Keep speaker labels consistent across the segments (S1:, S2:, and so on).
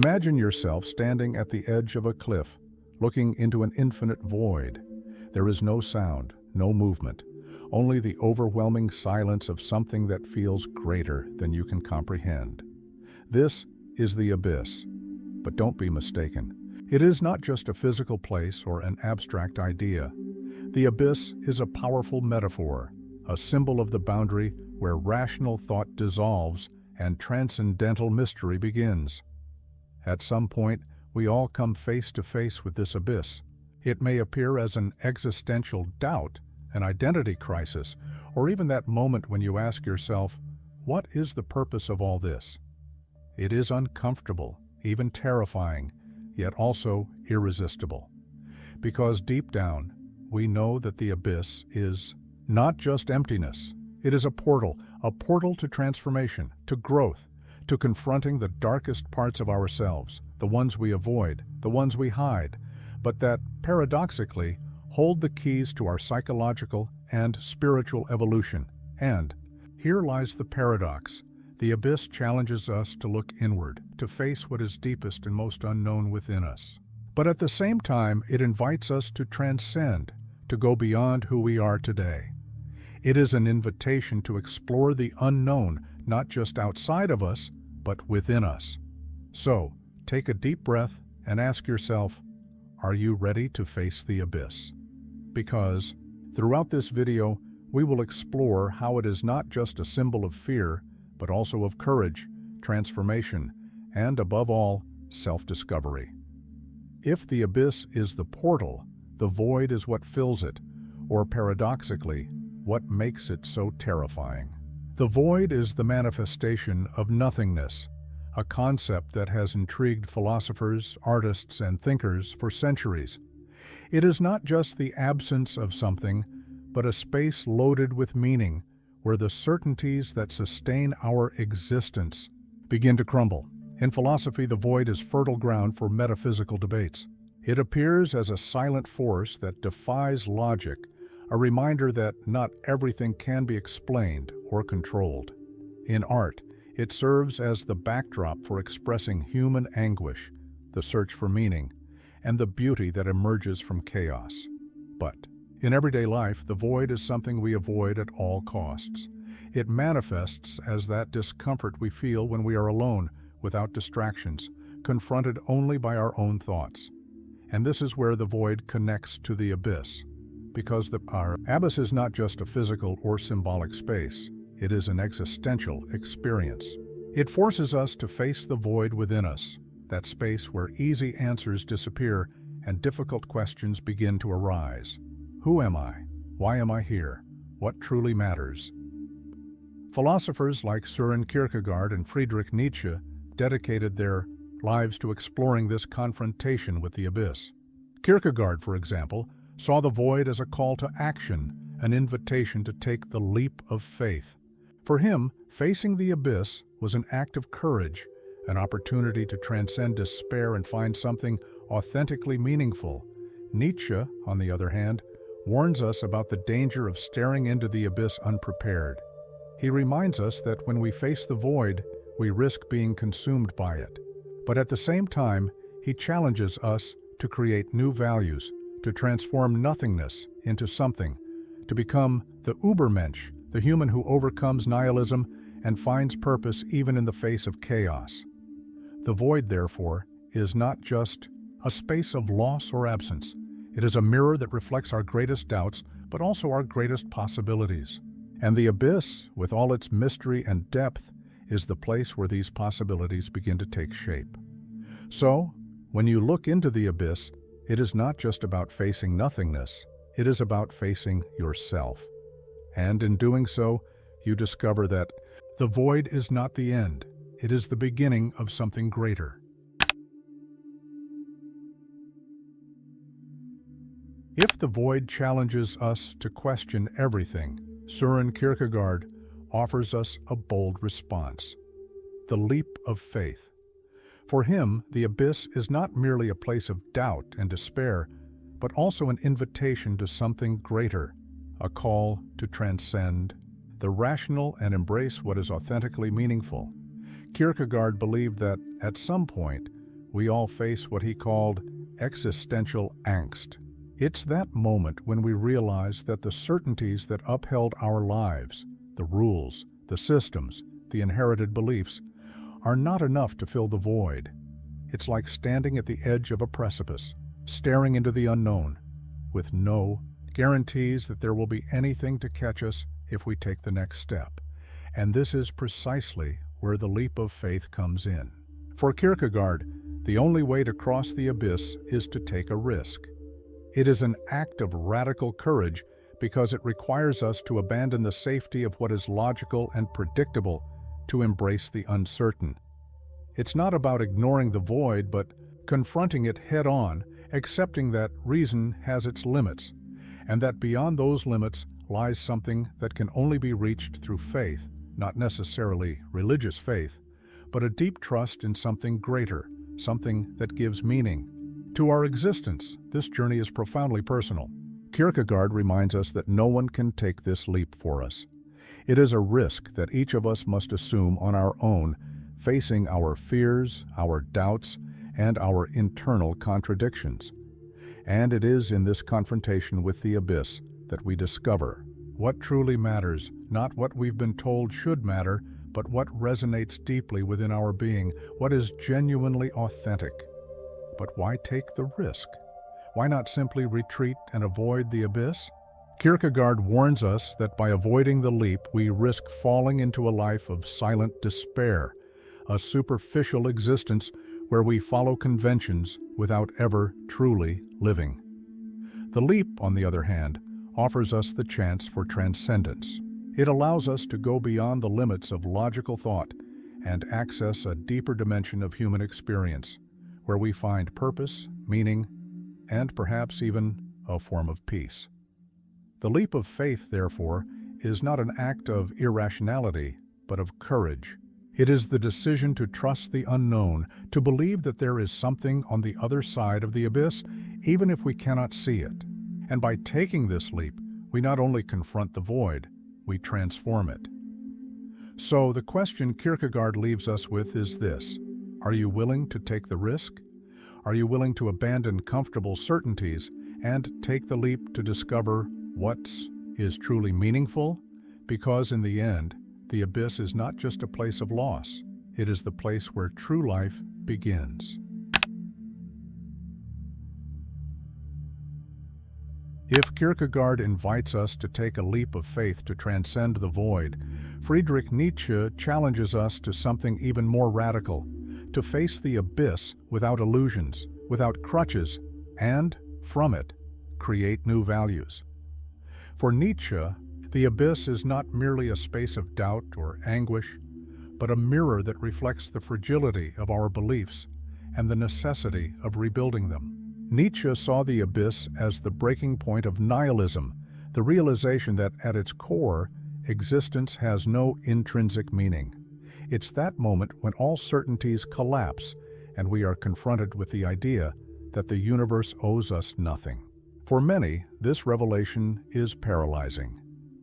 S1: Imagine yourself standing at the edge of a cliff, looking into an infinite void. There is no sound, no movement, only the overwhelming silence of something that feels greater than you can comprehend. This is the abyss. But don't be mistaken. It is not just a physical place or an abstract idea. The abyss is a powerful metaphor, a symbol of the boundary where rational thought dissolves and transcendental mystery begins. At some point, we all come face to face with this abyss. It may appear as an existential doubt, an identity crisis, or even that moment when you ask yourself, what is the purpose of all this? It is uncomfortable, even terrifying, yet also irresistible. Because deep down, we know that the abyss is not just emptiness. It is a portal to transformation, to growth, to confronting the darkest parts of ourselves, the ones we avoid, the ones we hide, but that, paradoxically, hold the keys to our psychological and spiritual evolution. And here lies the paradox. The abyss challenges us to look inward, to face what is deepest and most unknown within us. But at the same time, it invites us to transcend, to go beyond who we are today. It is an invitation to explore the unknown, not just outside of us, but within us. So, take a deep breath and ask yourself, are you ready to face the abyss? Because throughout this video, we will explore how it is not just a symbol of fear, but also of courage, transformation, and above all, self-discovery. If the abyss is the portal, the void is what fills it, or paradoxically, what makes it so terrifying. The void is the manifestation of nothingness, a concept that has intrigued philosophers, artists, and thinkers for centuries. It is not just the absence of something, but a space loaded with meaning, where the certainties that sustain our existence begin to crumble. In philosophy, the void is fertile ground for metaphysical debates. It appears as a silent force that defies logic, a reminder that not everything can be explained or controlled. In art, it serves as the backdrop for expressing human anguish, the search for meaning, and the beauty that emerges from chaos. But in everyday life, the void is something we avoid at all costs. It manifests as that discomfort we feel when we are alone, without distractions, confronted only by our own thoughts. And this is where the void connects to the abyss. Because our abyss is not just a physical or symbolic space, it is an existential experience. It forces us to face the void within us, that space where easy answers disappear and difficult questions begin to arise. Who am I? Why am I here? What truly matters? Philosophers like Søren Kierkegaard and Friedrich Nietzsche dedicated their lives to exploring this confrontation with the abyss. Kierkegaard, for example, saw the void as a call to action, an invitation to take the leap of faith. For him, facing the abyss was an act of courage, an opportunity to transcend despair and find something authentically meaningful. Nietzsche, on the other hand, warns us about the danger of staring into the abyss unprepared. He reminds us that when we face the void, we risk being consumed by it. But at the same time, he challenges us to create new values, to transform nothingness into something, to become the Übermensch, the human who overcomes nihilism and finds purpose even in the face of chaos. The void, therefore, is not just a space of loss or absence. It is a mirror that reflects our greatest doubts, but also our greatest possibilities. And the abyss, with all its mystery and depth, is the place where these possibilities begin to take shape. So, when you look into the abyss, it is not just about facing nothingness, it is about facing yourself. And in doing so, you discover that the void is not the end, it is the beginning of something greater. If the void challenges us to question everything, Søren Kierkegaard offers us a bold response: the leap of faith. For him, the abyss is not merely a place of doubt and despair, but also an invitation to something greater, a call to transcend the rational and embrace what is authentically meaningful. Kierkegaard believed that, at some point, we all face what he called existential angst. It's that moment when we realize that the certainties that upheld our lives, the rules, the systems, the inherited beliefs, are not enough to fill the void. It's like standing at the edge of a precipice, staring into the unknown, with no guarantees that there will be anything to catch us if we take the next step. And this is precisely where the leap of faith comes in. For Kierkegaard, the only way to cross the abyss is to take a risk. It is an act of radical courage because it requires us to abandon the safety of what is logical and predictable to embrace the uncertain. It's not about ignoring the void, but confronting it head-on, accepting that reason has its limits, and that beyond those limits lies something that can only be reached through faith, not necessarily religious faith, but a deep trust in something greater, something that gives meaning. To our existence, this journey is profoundly personal. Kierkegaard reminds us that no one can take this leap for us. It is a risk that each of us must assume on our own, facing our fears, our doubts, and our internal contradictions. And it is in this confrontation with the abyss that we discover what truly matters, not what we've been told should matter, but what resonates deeply within our being, what is genuinely authentic. But why take the risk? Why not simply retreat and avoid the abyss? Kierkegaard warns us that by avoiding the leap, we risk falling into a life of silent despair, a superficial existence where we follow conventions without ever truly living. The leap, on the other hand, offers us the chance for transcendence. It allows us to go beyond the limits of logical thought and access a deeper dimension of human experience, where we find purpose, meaning, and perhaps even a form of peace. The leap of faith, therefore, is not an act of irrationality, but of courage. It is the decision to trust the unknown, to believe that there is something on the other side of the abyss, even if we cannot see it. And by taking this leap, we not only confront the void, we transform it. So the question Kierkegaard leaves us with is this: are you willing to take the risk? Are you willing to abandon comfortable certainties and take the leap to discover what is truly meaningful? Because in the end, the abyss is not just a place of loss, it is the place where true life begins. If Kierkegaard invites us to take a leap of faith to transcend the void, Friedrich Nietzsche challenges us to something even more radical, to face the abyss without illusions, without crutches, and, from it, create new values. For Nietzsche, the abyss is not merely a space of doubt or anguish, but a mirror that reflects the fragility of our beliefs and the necessity of rebuilding them. Nietzsche saw the abyss as the breaking point of nihilism, the realization that at its core, existence has no intrinsic meaning. It's that moment when all certainties collapse and we are confronted with the idea that the universe owes us nothing. For many, this revelation is paralyzing.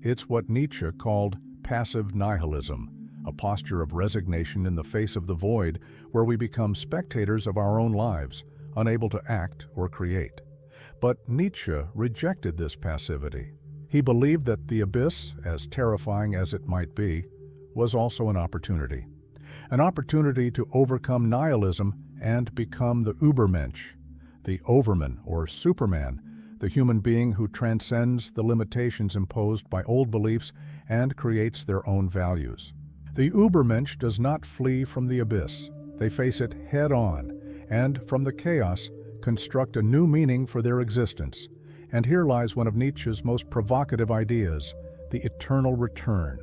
S1: It's what Nietzsche called passive nihilism, a posture of resignation in the face of the void where we become spectators of our own lives, unable to act or create. But Nietzsche rejected this passivity. He believed that the abyss, as terrifying as it might be, was also an opportunity to overcome nihilism and become the Übermensch, the Overman or Superman, the human being who transcends the limitations imposed by old beliefs and creates their own values. The Übermensch does not flee from the abyss. They face it head-on, and from the chaos, construct a new meaning for their existence. And here lies one of Nietzsche's most provocative ideas, the eternal return.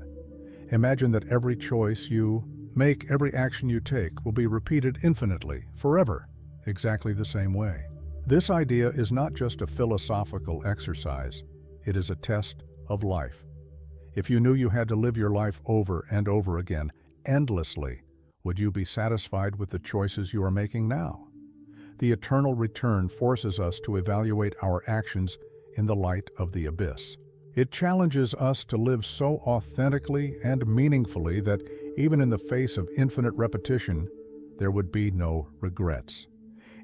S1: Imagine that every choice you make, every action you take, will be repeated infinitely, forever, exactly the same way. This idea is not just a philosophical exercise, it is a test of life. If you knew you had to live your life over and over again, endlessly, would you be satisfied with the choices you are making now? The eternal return forces us to evaluate our actions in the light of the abyss. It challenges us to live so authentically and meaningfully that even in the face of infinite repetition, there would be no regrets.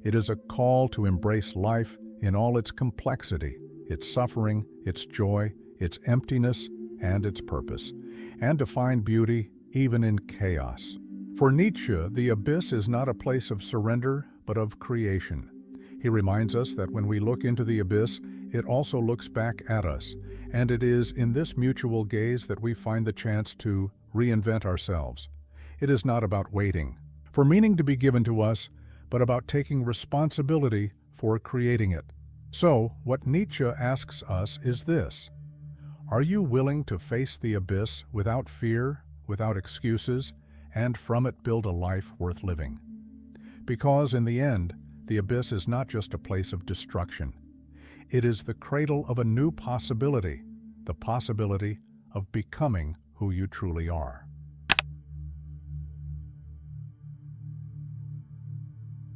S1: It is a call to embrace life in all its complexity, its suffering, its joy, its emptiness, and its purpose, and to find beauty even in chaos. For Nietzsche, the abyss is not a place of surrender, but of creation. He reminds us that when we look into the abyss, it also looks back at us, and it is in this mutual gaze that we find the chance to reinvent ourselves. It is not about waiting for meaning to be given to us, but about taking responsibility for creating it. So, what Nietzsche asks us is this: are you willing to face the abyss without fear, without excuses, and from it build a life worth living? Because in the end, the abyss is not just a place of destruction. It is the cradle of a new possibility, the possibility of becoming who you truly are.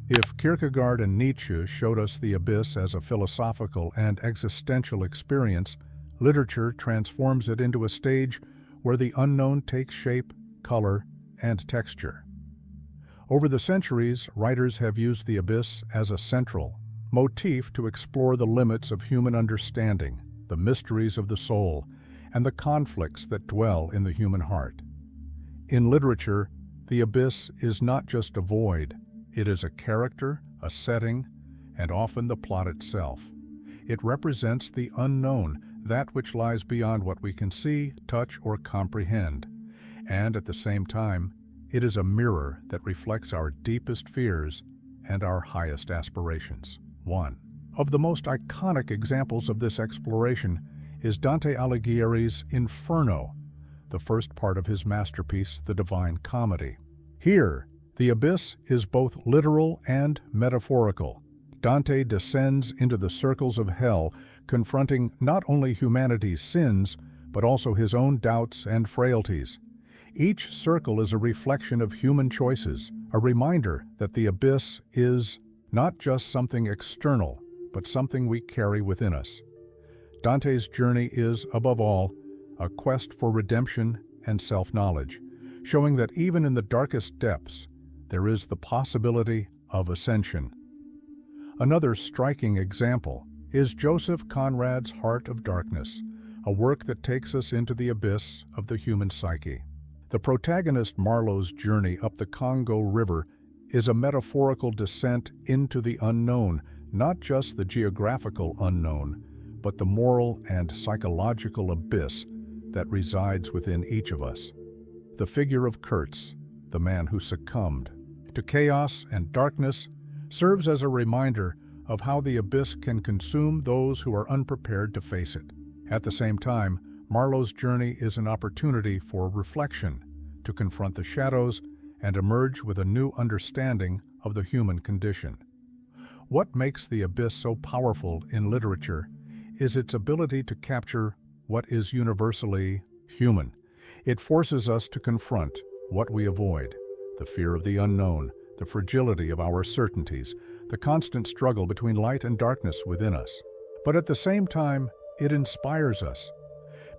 S1: If Kierkegaard and Nietzsche showed us the abyss as a philosophical and existential experience, literature transforms it into a stage where the unknown takes shape, color, and texture. Over the centuries, writers have used the abyss as a central motif to explore the limits of human understanding, the mysteries of the soul, and the conflicts that dwell in the human heart. In literature, the abyss is not just a void. It is a character, a setting, and often the plot itself. It represents the unknown, that which lies beyond what we can see, touch, or comprehend. And at the same time, it is a mirror that reflects our deepest fears and our highest aspirations. One of the most iconic examples of this exploration is Dante Alighieri's Inferno, the first part of his masterpiece, The Divine Comedy. Here, the abyss is both literal and metaphorical. Dante descends into the circles of hell, confronting not only humanity's sins, but also his own doubts and frailties. Each circle is a reflection of human choices, a reminder that the abyss is not just something external, but something we carry within us. Dante's journey is, above all, a quest for redemption and self-knowledge, showing that even in the darkest depths, there is the possibility of ascension. Another striking example is Joseph Conrad's Heart of Darkness, a work that takes us into the abyss of the human psyche. The protagonist Marlowe's journey up the Congo River is a metaphorical descent into the unknown, not just the geographical unknown, but the moral and psychological abyss that resides within each of us. The figure of Kurtz, the man who succumbed to chaos and darkness, serves as a reminder of how the abyss can consume those who are unprepared to face it. At the same time, Marlowe's journey is an opportunity for reflection, to confront the shadows and emerge with a new understanding of the human condition. What makes the abyss so powerful in literature is its ability to capture what is universally human. It forces us to confront what we avoid: the fear of the unknown, the fragility of our certainties, the constant struggle between light and darkness within us. But at the same time, it inspires us,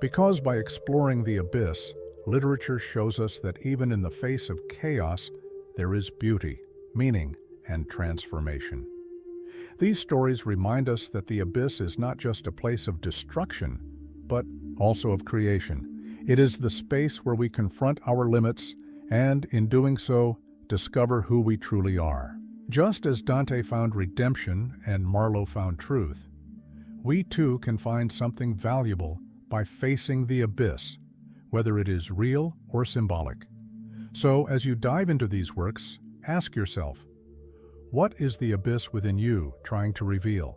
S1: because by exploring the abyss, literature shows us that even in the face of chaos, there is beauty, meaning, and transformation. These stories remind us that the abyss is not just a place of destruction, but also of creation. It is the space where we confront our limits and, in doing so, discover who we truly are. Just as Dante found redemption and Marlowe found truth, we too can find something valuable by facing the abyss, whether it is real or symbolic. So, as you dive into these works, ask yourself, what is the abyss within you trying to reveal?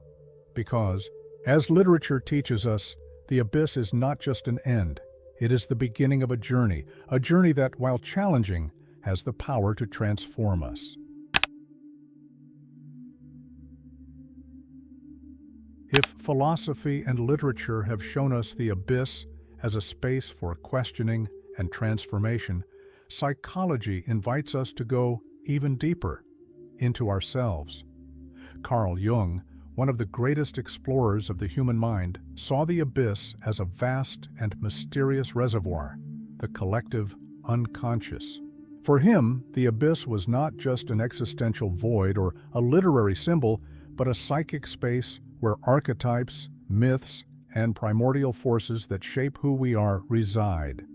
S1: Because, as literature teaches us, the abyss is not just an end. It is the beginning of a journey that, while challenging, has the power to transform us. If philosophy and literature have shown us the abyss as a space for questioning and transformation, psychology invites us to go even deeper into ourselves. Carl Jung, one of the greatest explorers of the human mind, saw the abyss as a vast and mysterious reservoir, the collective unconscious. For him, the abyss was not just an existential void or a literary symbol, but a psychic space where archetypes, myths, and primordial forces that shape who we are reside.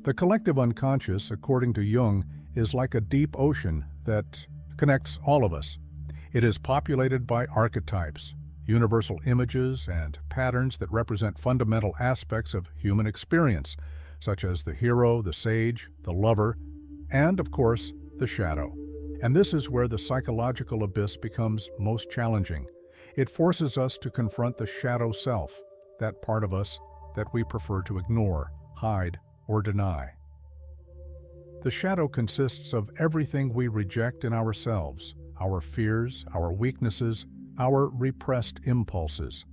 S1: The collective unconscious, according to Jung, is like a deep ocean that connects all of us. It is populated by archetypes, universal images, and patterns that represent fundamental aspects of human experience, such as the hero, the sage, the lover, and, of course, the shadow. And this is where the psychological abyss becomes most challenging. It forces us to confront the shadow self, that part of us that we prefer to ignore, hide, or deny. The shadow consists of everything we reject in ourselves, our fears, our weaknesses, our repressed impulses.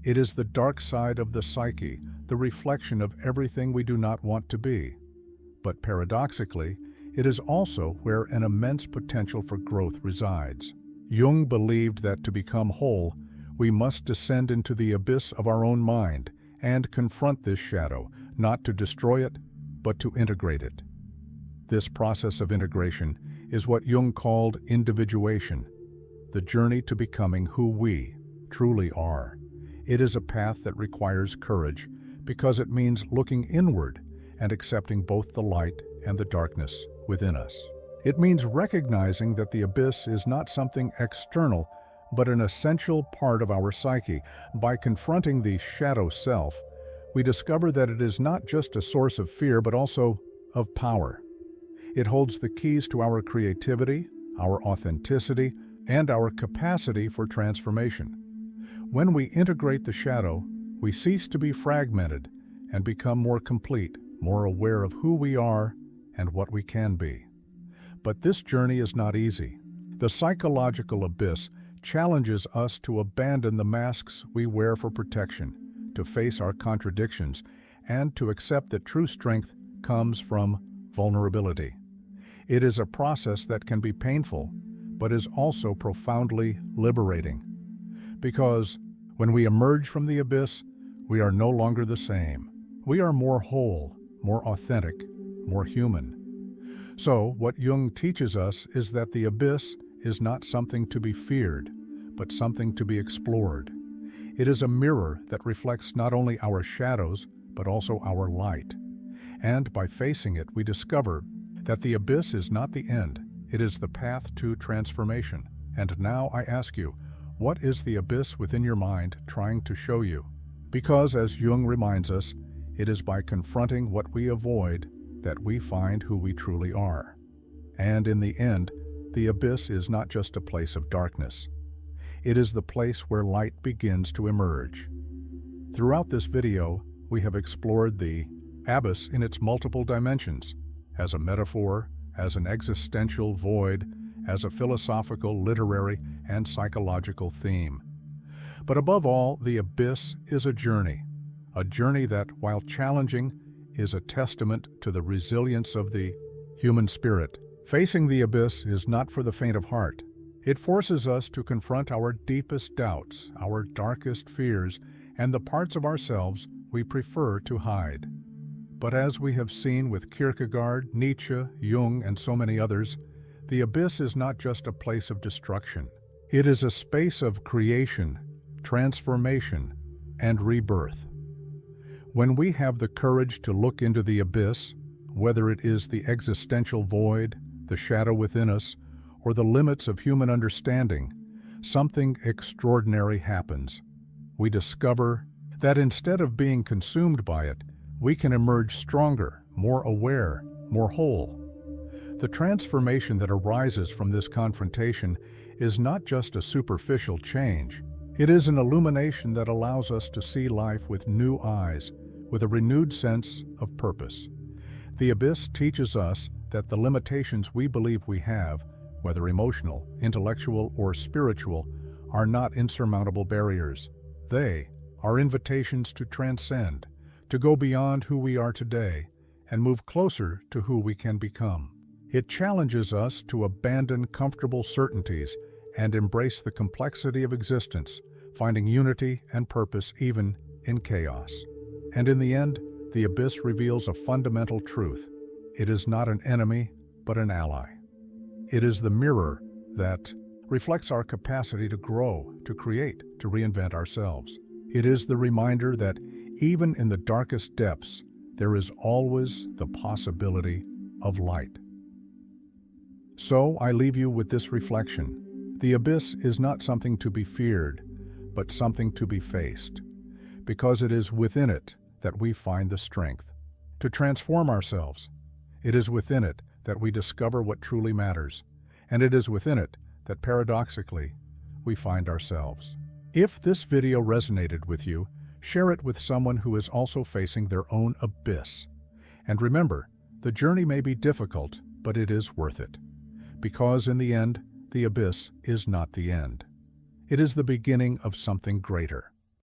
S1: It is the dark side of the psyche, the reflection of everything we do not want to be. But paradoxically, it is also where an immense potential for growth resides. Jung believed that to become whole, we must descend into the abyss of our own mind and confront this shadow, not to destroy it, but to integrate it. This process of integration is what Jung called individuation, the journey to becoming who we truly are. It is a path that requires courage because it means looking inward and accepting both the light and the darkness within us. It means recognizing that the abyss is not something external, but an essential part of our psyche. By confronting the shadow self, we discover that it is not just a source of fear, but also of power. It holds the keys to our creativity, our authenticity, and our capacity for transformation. When we integrate the shadow, we cease to be fragmented and become more complete, more aware of who we are and what we can be. But this journey is not easy. The psychological abyss challenges us to abandon the masks we wear for protection, to face our contradictions, and to accept that true strength comes from vulnerability. It is a process that can be painful, but is also profoundly liberating. Because when we emerge from the abyss, we are no longer the same. We are more whole, more authentic, more human. So, what Jung teaches us is that the abyss is not something to be feared, but something to be explored. It is a mirror that reflects not only our shadows, but also our light. And by facing it, we discover that the abyss is not the end, it is the path to transformation. And now I ask you, what is the abyss within your mind trying to show you? Because, as Jung reminds us, it is by confronting what we avoid that we find who we truly are. And in the end, the abyss is not just a place of darkness. It is the place where light begins to emerge. Throughout this video, we have explored the abyss in its multiple dimensions, as a metaphor, as an existential void, as a philosophical, literary, and psychological theme. But above all, the abyss is a journey that, while challenging, is a testament to the resilience of the human spirit. Facing the abyss is not for the faint of heart. It forces us to confront our deepest doubts, our darkest fears, and the parts of ourselves we prefer to hide. But as we have seen with Kierkegaard, Nietzsche, Jung, and so many others, the abyss is not just a place of destruction. It is a space of creation, transformation, and rebirth. When we have the courage to look into the abyss, whether it is the existential void, the shadow within us, or the limits of human understanding, something extraordinary happens. We discover that instead of being consumed by it, we can emerge stronger, more aware, more whole. The transformation that arises from this confrontation is not just a superficial change. It is an illumination that allows us to see life with new eyes, with a renewed sense of purpose. The abyss teaches us that the limitations we believe we have, whether emotional, intellectual, or spiritual, are not insurmountable barriers. They are invitations to transcend, to go beyond who we are today, and move closer to who we can become. It challenges us to abandon comfortable certainties and embrace the complexity of existence, finding unity and purpose even in chaos. And in the end, the abyss reveals a fundamental truth. It is not an enemy, but an ally. It is the mirror that reflects our capacity to grow, to create, to reinvent ourselves. It is the reminder that even in the darkest depths, there is always the possibility of light. So I leave you with this reflection. The abyss is not something to be feared, but something to be faced, because it is within it that we find the strength to transform ourselves. It is within it that we discover what truly matters, and it is within it that paradoxically we find ourselves. If this video resonated with you, share it with someone who is also facing their own abyss. And remember, the journey may be difficult, but it is worth it. Because in the end, the abyss is not the end. It is the beginning of something greater.